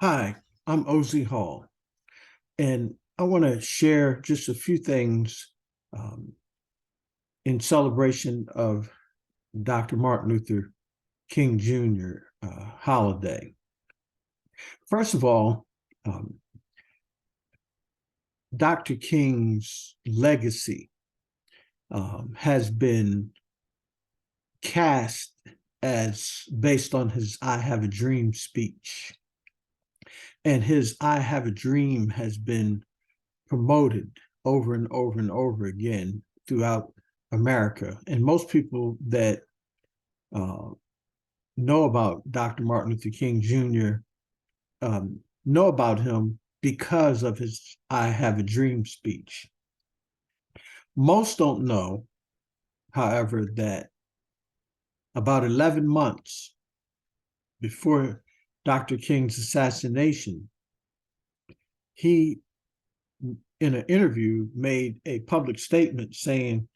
Hi, I'm Ozie Hall, and I want to share just a few things um, in celebration of Dr. Martin Luther King Jr. Holiday. First of all, um, Dr. King's legacy has been cast as based on his I Have a Dream speech. And his I Have a Dream has been promoted over and over and over again throughout America. And most people that uh, know about Dr. Martin Luther King Jr. Know about him because of his I Have a Dream speech. Most don't know, however, that about 11 months before Dr. King's assassination, he, in an interview, made a public statement saying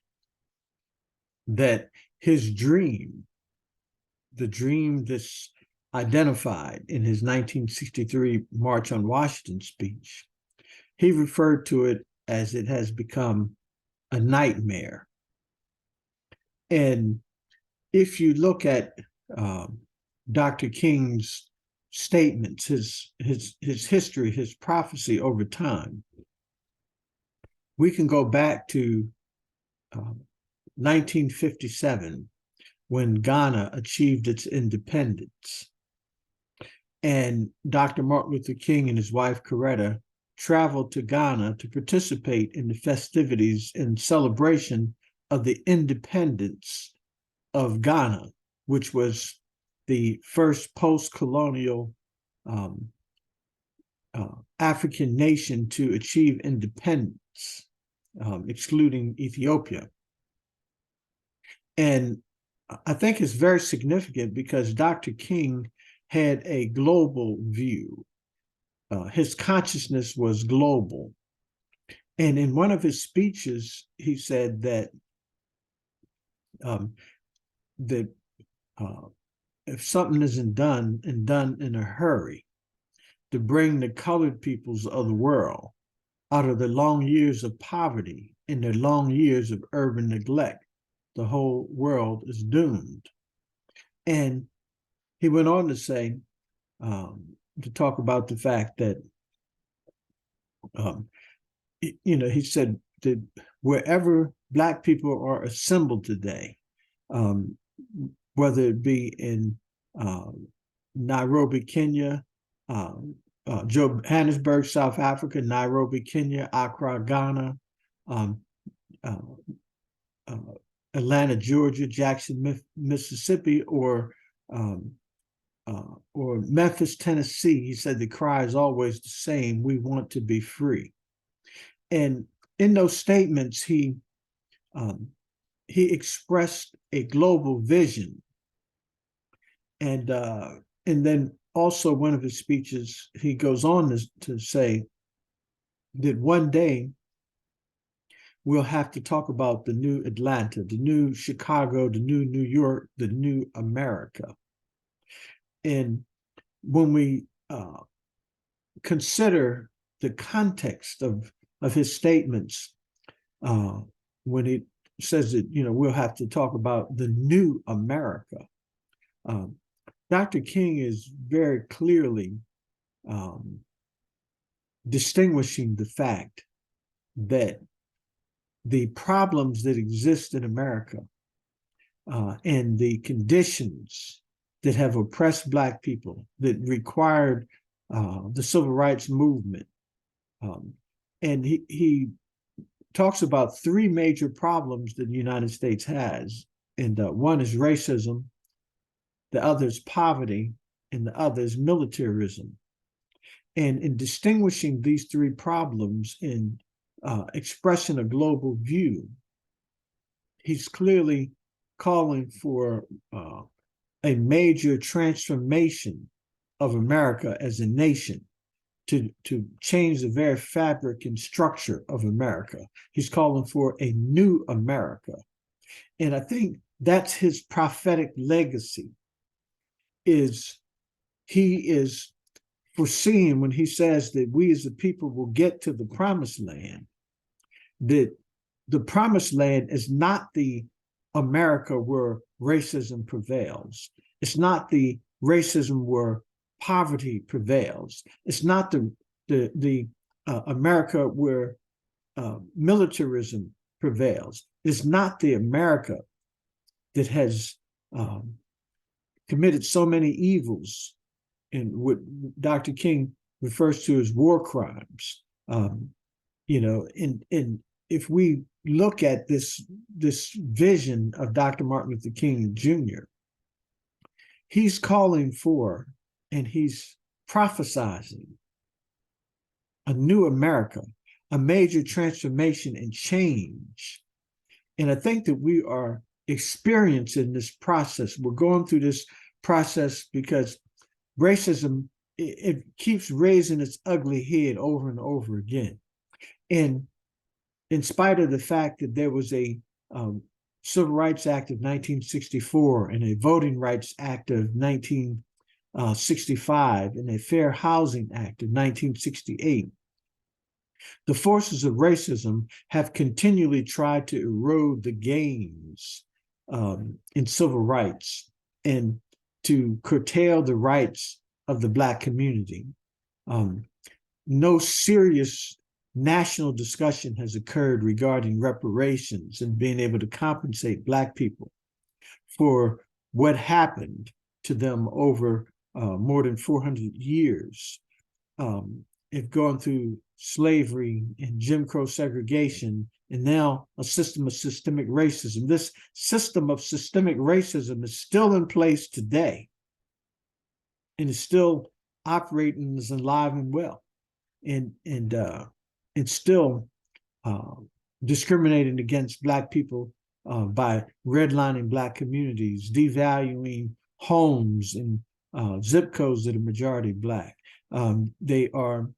that his dream, the dream that's identified in his 1963 March on Washington speech, he referred to it as it has become a nightmare. And if you look at Dr. King's statements, his history, his prophecy over time, we can go back to 1957 when Ghana achieved its independence. And Dr. Martin Luther King and his wife, Coretta, traveled to Ghana to participate in the festivities in celebration of the independence of Ghana, which was the first post-colonial African nation to achieve independence, excluding Ethiopia. And I think it's very significant because Dr. King had a global view. His consciousness was global. And in one of his speeches, he said that if something isn't done and done in a hurry to bring the colored peoples of the world out of their long years of poverty and their long years of urban neglect, the whole world is doomed. And he went on to say, to talk about the fact that, he said that wherever Black people are assembled today, whether it be in Nairobi, Kenya, Johannesburg, South Africa, Nairobi, Kenya, Accra, Ghana, Atlanta, Georgia, Jackson, Mississippi, or Memphis, Tennessee, he said the cry is always the same: we want to be free. And in those statements, he expressed a global vision. And then also one of his speeches, he goes on to say that one day we'll have to talk about the new Atlanta, the new Chicago, the new New York, the new America. And when we consider the context of his statements, when he says that, we'll have to talk about the new America, Dr. King is very clearly distinguishing the fact that the problems that exist in America and the conditions that have oppressed Black people, that required the civil rights movement. And he talks about three major problems that the United States has. And one is racism, the other is poverty, and the other is militarism. And in distinguishing these three problems in expressing a global view, he's clearly calling for a major transformation of America as a nation to change the very fabric and structure of America. He's calling for a new America. And I think that's his prophetic legacy, is he is foreseeing when he says that we as a people will get to the promised land, that the promised land is not the America where racism prevails. It's not the racism where poverty prevails. It's not the America where militarism prevails. It's not the America that has committed so many evils in what Dr. King refers to as war crimes. You know, and if we look at this vision of Dr. Martin Luther King Jr., he's calling for and he's prophesizing a new America, a major transformation and change. And I think that we are experiencing this process. We're going through this process because racism, it keeps raising its ugly head over and over again. And in spite of the fact that there was a Civil Rights Act of 1964 and a Voting Rights Act of 1965 and a Fair Housing Act of 1968, the forces of racism have continually tried to erode the gains in civil rights and to curtail the rights of the Black community. No serious national discussion has occurred regarding reparations and being able to compensate Black people for what happened to them over more than 400 years. Have gone through slavery and Jim Crow segregation, and now a system of systemic racism. This system of systemic racism is still in place today and is still operating as alive and well, and still discriminating against Black people by redlining Black communities, devaluing homes and zip codes that are majority Black. They are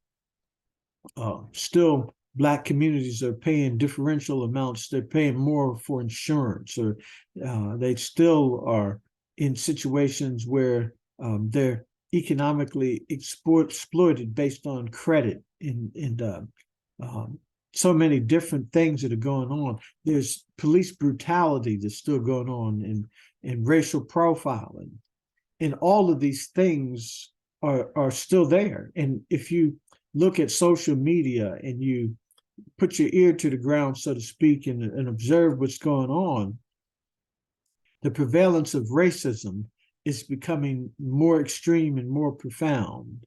still, Black communities are paying differential amounts. They're paying more for insurance, or they still are in situations where they're economically exploited based on credit and so many different things that are going on. There's police brutality that's still going on, and racial profiling, and all of these things are still there. And if you look at social media and you put your ear to the ground, so to speak, and observe what's going on, the prevalence of racism is becoming more extreme and more profound.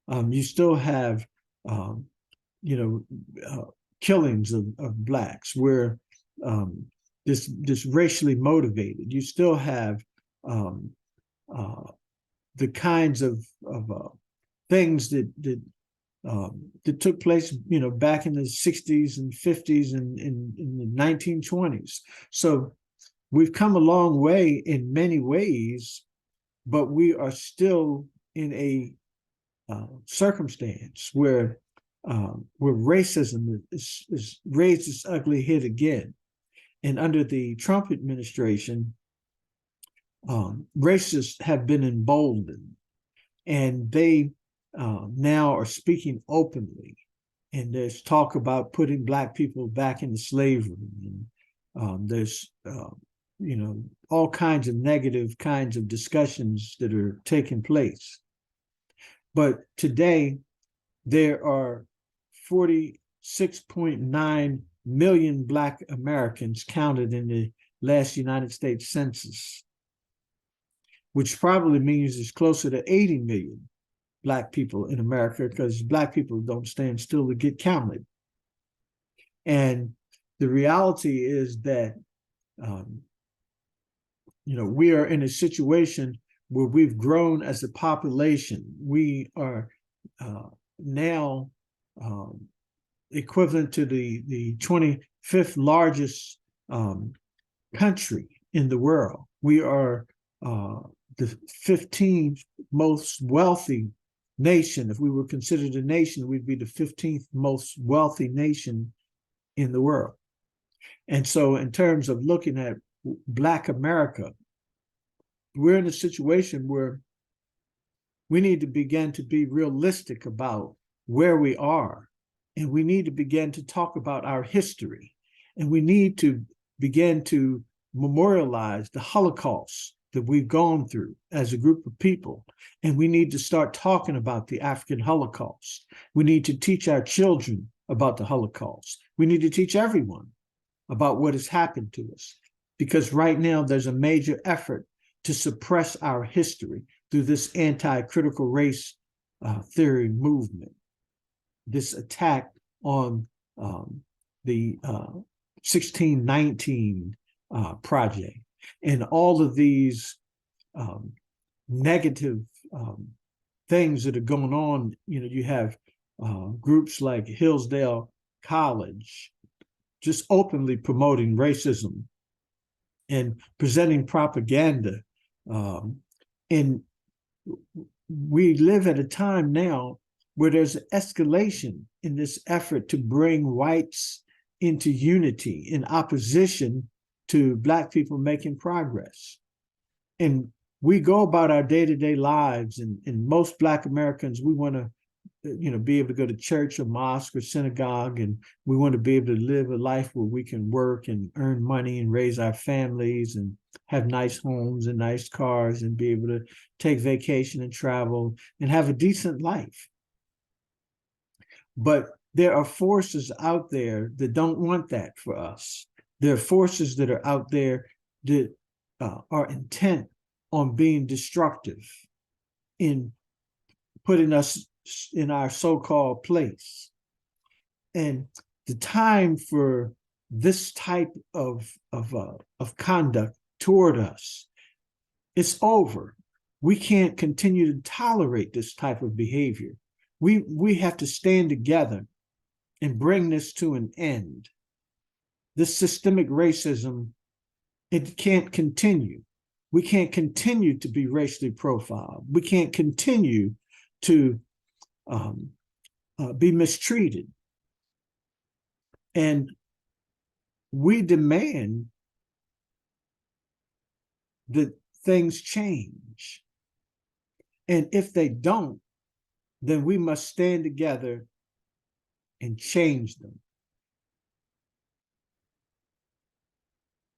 You still have, killings of Blacks where this racially motivated. You still have the kinds of things that took place, back in the 60s and 50s and in the 1920s. So we've come a long way in many ways, but we are still in a circumstance where racism is raised its ugly head again. And under the Trump administration, racists have been emboldened, and they now are speaking openly. And there's talk about putting Black people back into slavery, and there's all kinds of negative kinds of discussions that are taking place. But today, there are 46.9 million Black Americans counted in the last United States Census, which probably means it's closer to 80 million Black people in America, because Black people don't stand still to get counted. And the reality is that we are in a situation where we've grown as a population. We are now equivalent to the 25th largest country in the world. We are the 15th most wealthy nation. If we were considered a nation, we'd be the 15th most wealthy nation in the world. And so in terms of looking at Black America, we're in a situation where We need to begin to be realistic about where we are. And we need to begin to talk about our history. And we need to begin to memorialize the Holocaust that we've gone through as a group of people. And we need to start talking about the African Holocaust. We need to teach our children about the Holocaust. We need to teach everyone about what has happened to us. Because right now there's a major effort to suppress our history through this anti-critical race theory movement, this attack on the 1619 project, and all of these negative things that are going on. You know, you have groups like Hillsdale College just openly promoting racism and presenting propaganda. And we live at a time now where there's escalation in this effort to bring whites into unity in opposition to Black people making progress. And we go about our day-to-day lives, and most Black Americans, we want to, you know, be able to go to church or mosque or synagogue, and we want to be able to live a life where we can work and earn money and raise our families and have nice homes and nice cars and be able to take vacation and travel and have a decent life. But there are forces out there that don't want that for us. There are forces that are out there that are intent on being destructive, in putting us in our so-called place. And the time for this type of conduct toward us, it's over. We can't continue to tolerate this type of behavior. We have to stand together and bring this to an end. This systemic racism, it can't continue. We can't continue to be racially profiled. We can't continue to be mistreated. And we demand that things change. And if they don't, then we must stand together and change them.